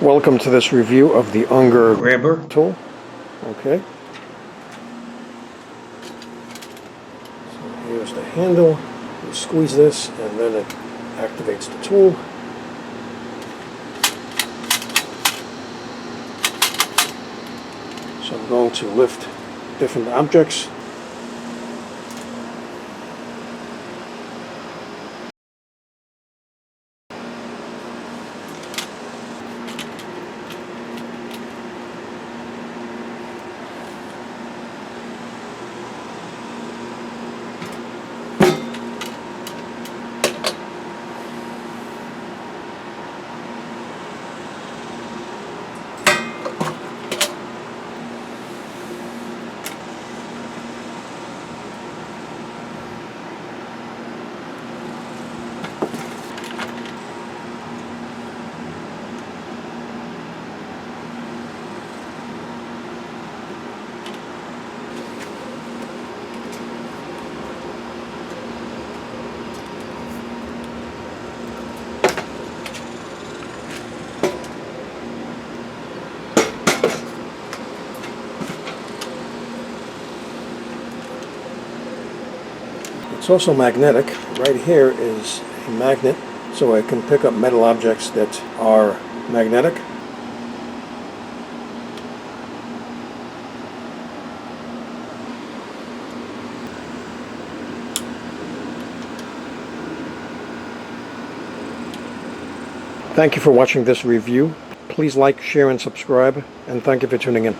Welcome to this review of the Unger Grabber Tool. Okay. So here's the handle. You squeeze this and then it activates the tool. So I'm going to lift different objects. It's also magnetic. Right here is a magnet, so I can pick up metal objects that are magnetic. Thank you for watching this review. Please like, share, and subscribe, and thank you for tuning in.